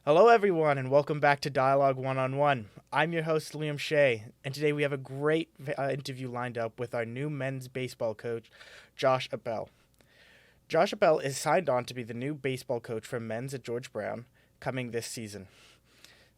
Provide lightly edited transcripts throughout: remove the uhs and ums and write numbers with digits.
Hello, everyone, and welcome back to Dialog One-on-One. I'm your host, Liam Shea, and today we have a great interview lined up with our new men's baseball coach, Josh Appel. Josh Appel is signed on to be the new baseball coach for men's at George Brown coming this season.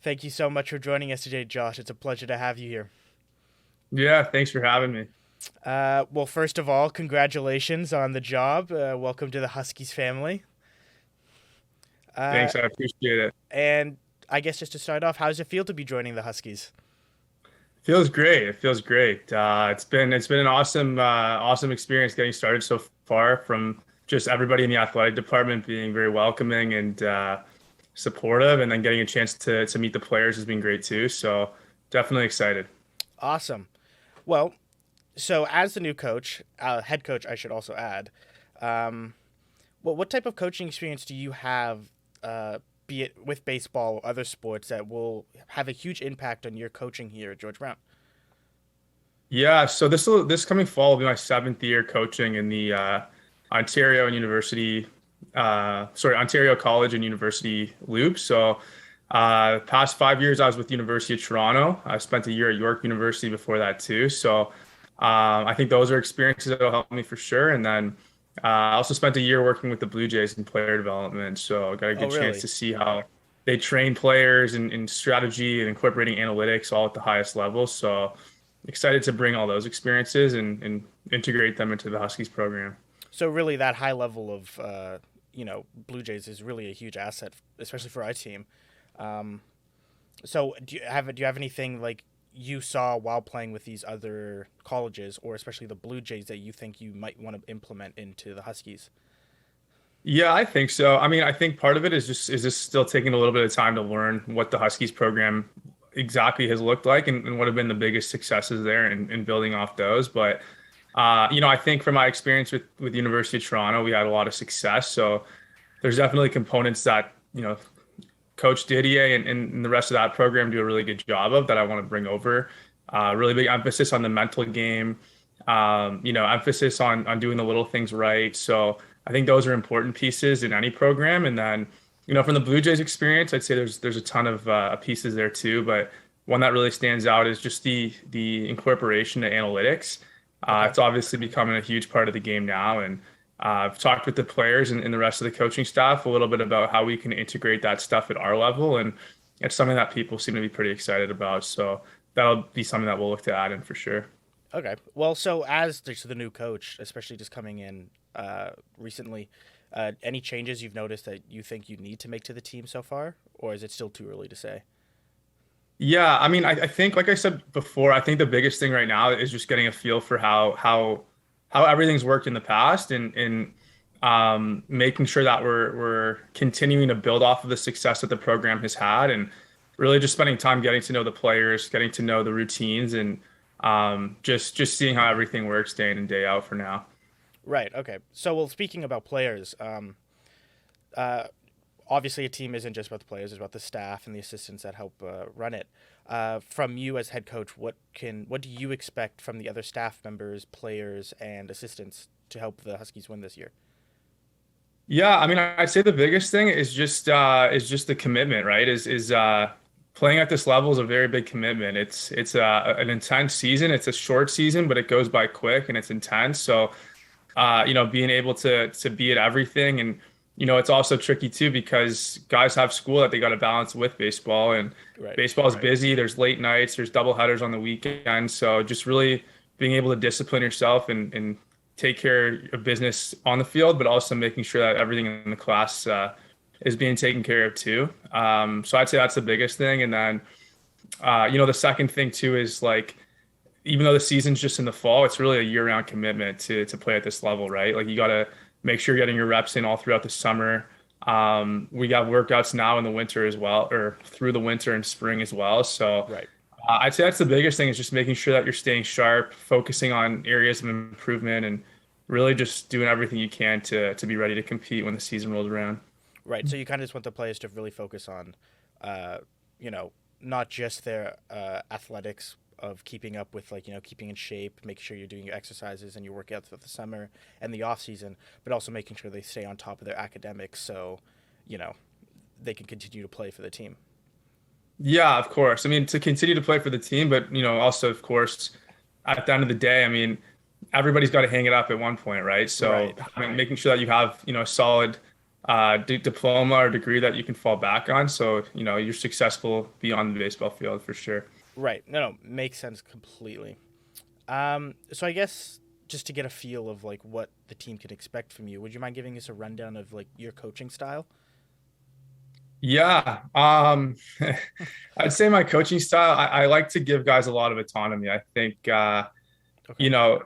Thank you so much for joining us today, Josh. It's a pleasure to have you here. Yeah, thanks for having me. Well, first of all, congratulations on the job. Welcome to the Huskies family. Uh, Thanks, I appreciate it. and I guess just to start off, how does it feel to be joining the Huskies? Feels great. It feels great. It's been an awesome experience getting started so far. From just everybody in the athletic department being very welcoming and supportive, and then getting a chance to meet the players has been great too. So definitely excited. Awesome. Well, so as the new coach, head coach, I should also add, um, what type of coaching experience do you have, be it with baseball or other sports, that will have a huge impact on your coaching here at George Brown? Yeah, so this coming fall will be my seventh year coaching in the Ontario and University, Ontario College and University loop. So, past 5 years I was with University of Toronto. I spent a year at York University before that too. So, I think those are experiences that will help me for sure. And then I also spent a year working with the Blue Jays in player development. So, I got a Oh, good chance really? to see how they train players in strategy and incorporating analytics all at the highest level. So excited to bring all those experiences and integrate them into the Huskies program. So really, that high level of Blue Jays is really a huge asset, especially for our team. Um, so do you have anything like you saw while playing with these other colleges, or especially the Blue Jays, that you think you might want to implement into the Huskies? Yeah, I think so. I mean, I think part of it is just still taking a little bit of time to learn what the Huskies program exactly has looked like and what have been the biggest successes there and building off those. But I think from my experience with University of Toronto, we had a lot of success. So there's definitely components that, Coach Didier and the rest of that program do a really good job of that I want to bring over. Really big emphasis on the mental game, emphasis on doing the little things right. So I think those are important pieces in any program. And then, from the Blue Jays experience, I'd say there's a ton of pieces there too. But one that really stands out is just the incorporation of analytics. Okay. It's obviously becoming a huge part of the game now, and I've talked with the players and the rest of the coaching staff a little bit about how we can integrate that stuff at our level, and it's something that people seem to be pretty excited about. So that'll be something that we'll look to add in for sure. Okay. Well, so as the new coach, especially just coming in recently, any changes you've noticed that you think you need to make to the team so far, or is it still too early to say? Yeah, I mean, I think, like I said before, I think the biggest thing right now is just getting a feel for how everything's worked in the past, and making sure that we're continuing to build off of the success that the program has had, and really just spending time getting to know the players, getting to know the routines, and just seeing how everything works day in and day out for now. Right. Okay. So, well, speaking about players, uh, obviously a team isn't just about the players; it's about the staff and the assistants that help run it. From you as head coach, what do you expect from the other staff members, players, and assistants to help the Huskies win this year? Yeah, I mean, I'd say the biggest thing is just the commitment, right? Is playing at this level is a very big commitment. It's an intense season. It's a short season, but it goes by quick and it's intense. So, being able to be at everything, and it's also tricky too because guys have school that they got to balance with baseball, and Right. baseball is busy. There's late nights, there's double headers on the weekend. So just really being able to discipline yourself and take care of business on the field, but also making sure that everything in the class is being taken care of too. So I'd say that's the biggest thing. And then, the second thing too is like, even though the season's just in the fall, it's really a year-round commitment to play at this level, right? Like you got to make sure you're getting your reps in all throughout the summer. We got workouts now in the winter as well, or through the winter and spring as well. So Right. I'd say that's the biggest thing is just making sure that you're staying sharp, focusing on areas of improvement, and really just doing everything you can to be ready to compete when the season rolls around. Right. So you kind of just want the players to really focus on, uh, you know, not just their athletics of keeping up with, like, keeping in shape, making sure you're doing your exercises and your workouts throughout the summer and the off season, but also making sure they stay on top of their academics. So, you know, they can continue to play for the team. Yeah, of course. I mean, to continue to play for the team, but also, of course, at the end of the day, I mean, everybody's got to hang it up at one point, right? So, Right. I mean, making sure that you have, a solid diploma or degree that you can fall back on, so you're successful beyond the baseball field for sure. Right. No, makes sense completely. So I guess just to get a feel of like what the team can expect from you, would you mind giving us a rundown of like your coaching style? Yeah, I'd say my coaching style, I like to give guys a lot of autonomy. I think, Okay. you know,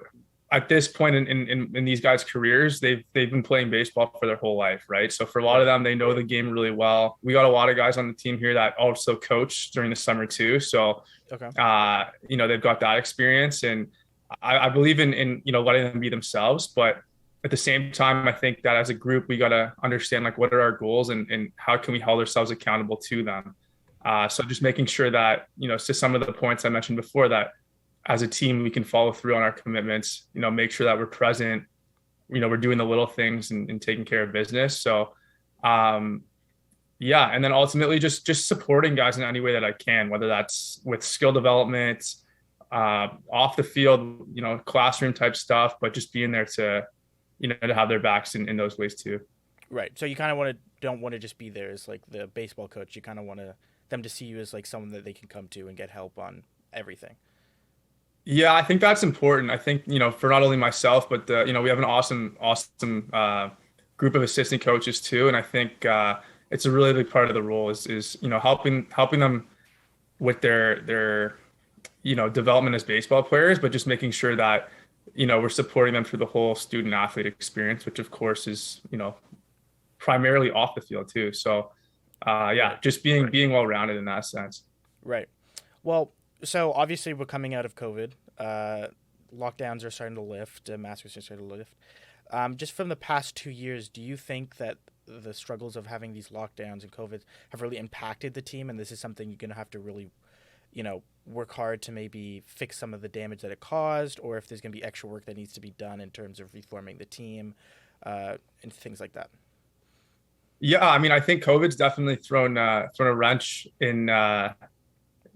at this point in these guys' careers, they've been playing baseball for their whole life, right? So for a lot of Right. them, they know the game really well. We got a lot of guys on the team here that also coach during the summer too. So, Okay. they've got that experience, and I believe in letting them be themselves, but at the same time, I think that as a group, we got to understand like what are our goals and how can we hold ourselves accountable to them. So just making sure that, to some of the points I mentioned before, that as a team, we can follow through on our commitments, make sure that we're present, we're doing the little things and taking care of business. So, yeah. And then ultimately just supporting guys in any way that I can, whether that's with skill development, off the field, classroom type stuff, but just being there to have their backs in those ways too. Right. So you kind of want to don't want to just be there as like the baseball coach. You kind of want them to see you as like someone that they can come to and get help on everything. Yeah, I think that's important. I think, for not only myself, but we have an awesome group of assistant coaches too. And I think it's a really big part of the role is helping them with their development as baseball players, but just making sure that, we're supporting them through the whole student athlete experience, which of course is, primarily off the field too. So yeah, Right. just being well rounded in that sense. Right. Well, so obviously we're coming out of COVID. Lockdowns are starting to lift. Mask restrictions are starting to lift. Just from the past 2 years, do you think that the struggles of having these lockdowns and COVID have really impacted the team, and this is something you're going to have to really, work hard to maybe fix some of the damage that it caused, or if there's going to be extra work that needs to be done in terms of reforming the team, and things like that? Yeah, I mean, I think COVID's definitely thrown a wrench in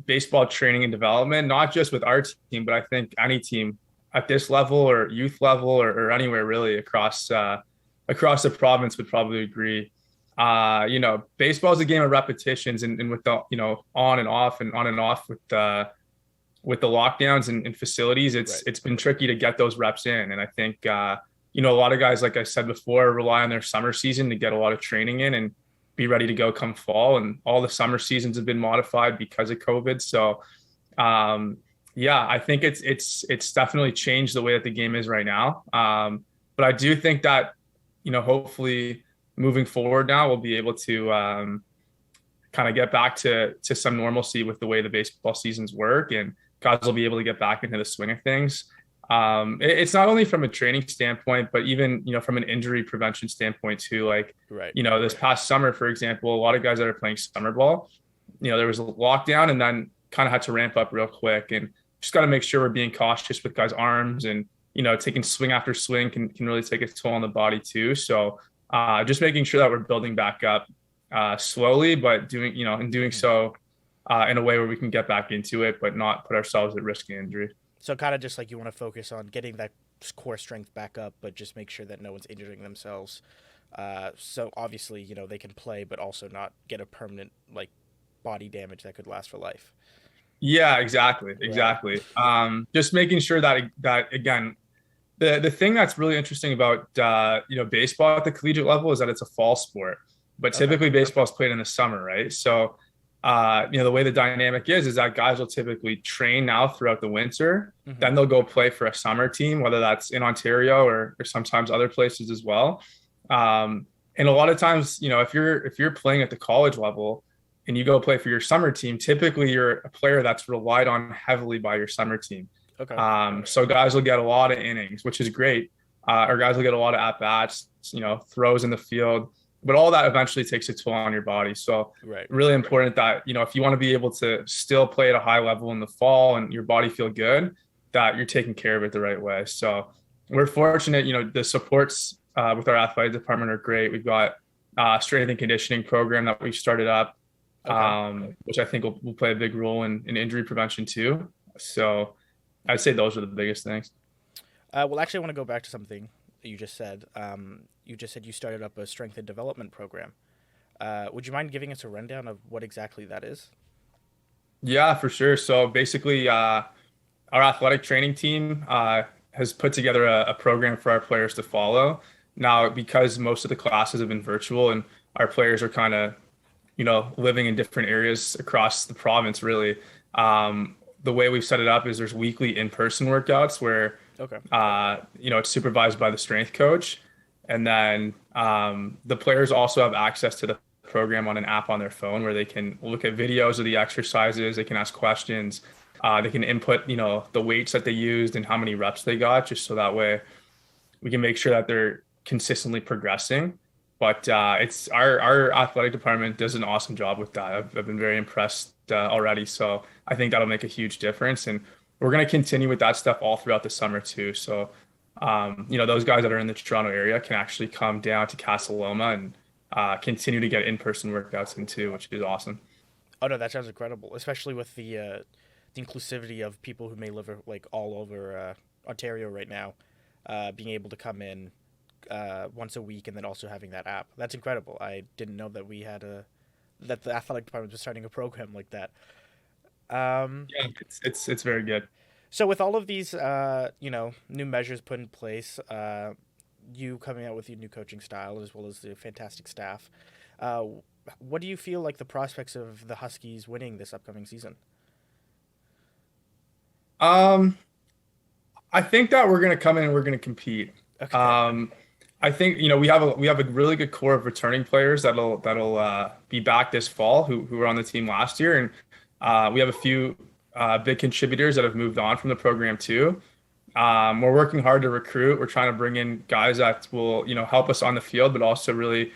baseball training and development, not just with our team, but I think any team at this level or youth level or anywhere really across the province would probably agree. Baseball is a game of repetitions, and with the on and off and on and off with the lockdowns and facilities, Right. it's been tricky to get those reps in. And I think a lot of guys, like I said before, rely on their summer season to get a lot of training in and be ready to go come fall. And all the summer seasons have been modified because of COVID. So yeah, I think it's definitely changed the way that the game is right now. But I do think that, hopefully moving forward now, we'll be able to kind of get back to some normalcy with the way the baseball seasons work, and guys will be able to get back into the swing of things. It's not only from a training standpoint, but even, from an injury prevention standpoint too. Like, Right. this past summer, for example, a lot of guys that are playing summer ball, there was a lockdown and then kind of had to ramp up real quick, and just got to make sure we're being cautious with guys' arms, and, taking swing after swing can really take a toll on the body too. So just making sure that we're building back up slowly, but doing so in a way where we can get back into it, but not put ourselves at risk of injury. So kind of just like you want to focus on getting that core strength back up, but just make sure that no one's injuring themselves. So obviously, they can play, but also not get a permanent like body damage that could last for life. Yeah, exactly. Right. Exactly. Just making sure that again, the thing that's really interesting about baseball at the collegiate level is that it's a fall sport, but Okay. typically baseball is played in the summer, right? So the way the dynamic is that guys will typically train now throughout the winter, Mm-hmm. then they'll go play for a summer team, whether that's in Ontario or sometimes other places as well. And a lot of times, if you're playing at the college level and you go play for your summer team, typically you're a player that's relied on heavily by your summer team. Okay. So guys will get a lot of innings, which is great. Or guys will get a lot of at bats, throws in the field, but all that eventually takes a toll on your body. So Right. really important that, if you want to be able to still play at a high level in the fall and your body feel good, that you're taking care of it the right way. So we're fortunate, the supports with our athletic department are great. We've got, strength and conditioning program that we've started up, Okay. which I think will play a big role in injury prevention too. So I'd say those are the biggest things. Well, actually, I want to go back to something that you just said. You just said you started up a strength and development program. Would you mind giving us a rundown of what exactly that is? Yeah, for sure. So basically, our athletic training team has put together a program for our players to follow. Now, because most of the classes have been virtual and our players are kind of, living in different areas across the province, really, the way we've set it up is there's weekly in-person workouts where, Okay. it's supervised by the strength coach. And then the players also have access to the program on an app on their phone where they can look at videos of the exercises, they can ask questions, they can input, the weights that they used and how many reps they got, just so that way we can make sure that they're consistently progressing. But it's our athletic department does an awesome job with that. I've been very impressed already. So I think that'll make a huge difference. And we're going to continue with that stuff all throughout the summer too. So, those guys that are in the Toronto area can actually come down to Casa Loma and continue to get in-person workouts in too, which is awesome. Oh no, that sounds incredible, especially with the inclusivity of people who may live like all over Ontario right now, being able to come in once a week and then also having that app. That's incredible. I didn't know that we had that the athletic department was starting a program like that. Um, Yeah, it's very good. so with all of these, new measures put in place, you coming out with your new coaching style as well as the fantastic staff, uh, what do you feel like the prospects of the Huskies winning this upcoming season? Um, I think that we're going to come in and we're going to compete. Okay. Um, I think we have a really good core of returning players that'll be back this fall who were on the team last year, and we have a few big contributors that have moved on from the program too. We're working hard to recruit. We're trying to bring in guys that will help us on the field, but also really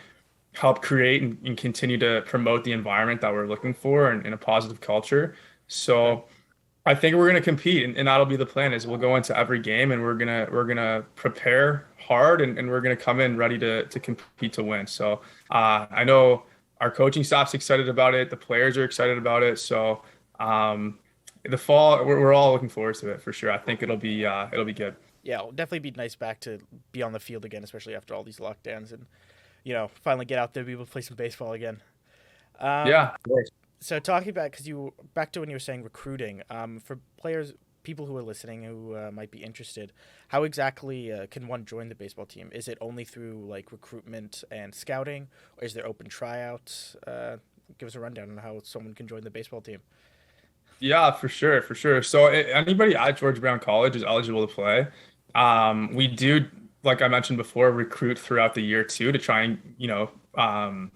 help create and continue to promote the environment that we're looking for and a positive culture. Okay. So. I think we're gonna compete, and that'll be the plan. Is we'll go into every game, and we're gonna prepare hard, and we're gonna come in ready to compete to win. So I know our coaching staff's excited about it. The players are excited about it. So um, the fall, we're all looking forward to it for sure. I think it'll be good. Yeah, it'll definitely be nice back to be on the field again, especially after all these lockdowns and finally get out there, be able to play some baseball again. Um, Yeah, of course. so talking about because you back to when you were saying recruiting, for players, people who are listening who might be interested, how exactly can one join the baseball team? Is it only through like recruitment and scouting, or is there open tryouts? Give us a rundown on how someone can join the baseball team. Yeah, for sure, for sure. So anybody at George Brown College is eligible to play. We do, like I mentioned before, recruit throughout the year too to try and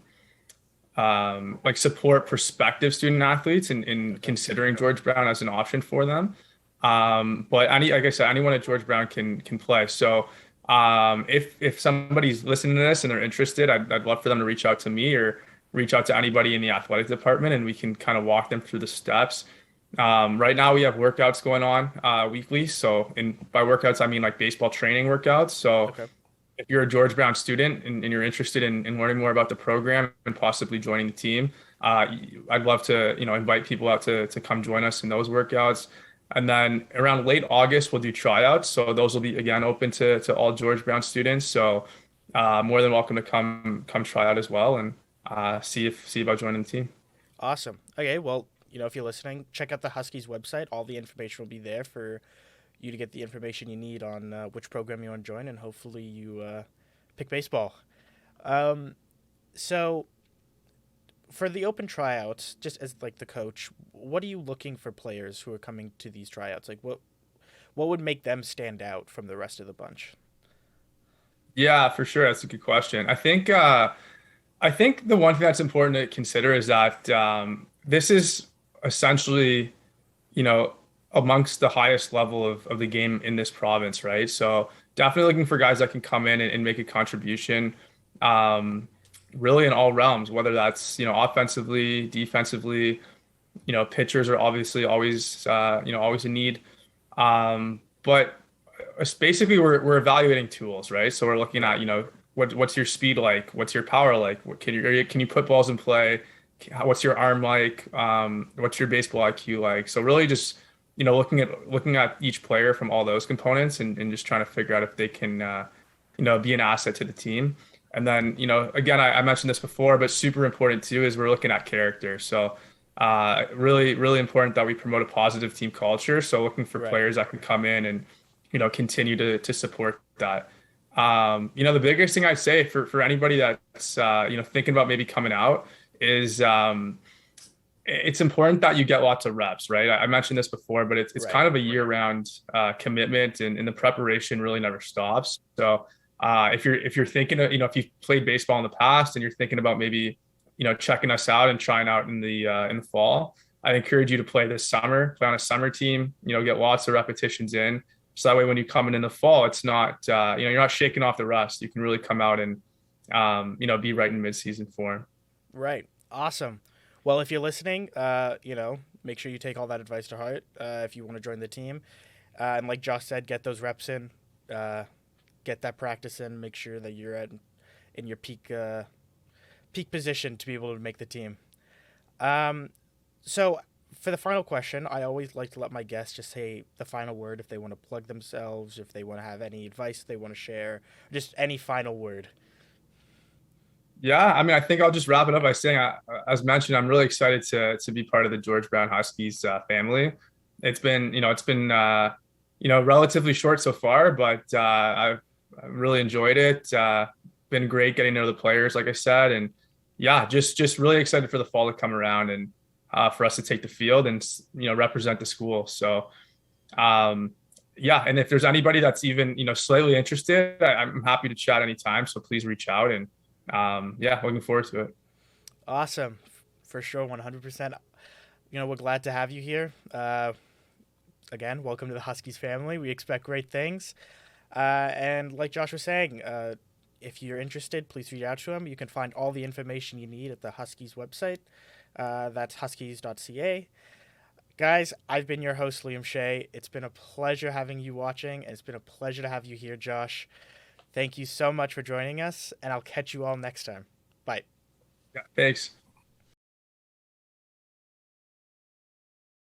like support prospective student athletes in Okay. considering George Brown as an option for them. But like I said, anyone at George Brown can play. So if somebody's listening to this and they're interested, I'd love for them to reach out to me or reach out to anybody in the athletic department, and we can kind of walk them through the steps. Right now we have workouts going on weekly. So by workouts, I mean like baseball training workouts. So Okay. if you're a George Brown student and you're interested in learning more about the program and possibly joining the team, I'd love to, invite people out to come join us in those workouts. And then around late August, we'll do tryouts. So those will be again open to all George Brown students. So more than welcome to come try out as well and see about joining the team. Awesome. Okay, well, if you're listening, check out the Huskies website. All the information will be there for you to get the information you need on which program you want to join, and hopefully you pick baseball. Um, so for the open tryouts, just as like the coach, what are you looking for players who are coming to these tryouts? Like what would make them stand out from the rest of the bunch? Yeah, for sure. That's a good question. I think the one thing that's important to consider is that this is essentially, you know, amongst the highest level of the game in this province, right? So definitely looking for guys that can come in and make a contribution, um, really in all realms, whether that's, offensively, defensively, pitchers are obviously always, always a need. But basically we're evaluating tools, right? So we're looking Right. at, what's your speed like? What's your power like? Can you put balls in play? What's your arm like? What's your baseball IQ like? So really just, looking at each player from all those components and just trying to figure out if they can be an asset to the team. And then, again, I mentioned this before, but super important too is we're looking at character. So really, really important that we promote a positive team culture. So looking for Right. players that can come in and, continue to support that. The biggest thing I'd say for anybody that's thinking about maybe coming out is it's important that you get lots of reps, right? I mentioned this before, but it's Right. kind of a year-round commitment, and the preparation really never stops. So if you're thinking of, if you've played baseball in the past and you're thinking about maybe checking us out and trying out in the fall, I encourage you to play this summer, play on a summer team, get lots of repetitions in. So that way, when you come in the fall, it's not you're not shaking off the rust. You can really come out and be right in midseason form. Right. Awesome. Well, if you're listening, make sure you take all that advice to heart if you want to join the team. And like Josh said, get those reps in, get that practice in. Make sure that you're in your peak position to be able to make the team. So for the final question, I always like to let my guests just say the final word if they want to plug themselves, if they want to have any advice they want to share, just any final word. Yeah, I mean, I think I'll just wrap it up by saying, as mentioned, I'm really excited to be part of the George Brown Huskies family. It's been relatively short so far, but I've really enjoyed it. Been great getting to know the players, like I said, and yeah, just really excited for the fall to come around and for us to take the field and represent the school. So yeah, and if there's anybody that's even slightly interested, I'm happy to chat anytime. So please reach out and yeah, looking forward to it. Awesome. For sure, 100%. We're glad to have you here. Again, welcome to the Huskies family. We expect great things. And like Josh was saying, if you're interested, please reach out to him. You can find all the information you need at the Huskies website. That's Huskies.ca. Guys, I've been your host, Liam Shea. It's been a pleasure having you watching, and it's been a pleasure to have you here, Josh. Thank you so much for joining us, and I'll catch you all next time. Bye. Yeah, thanks.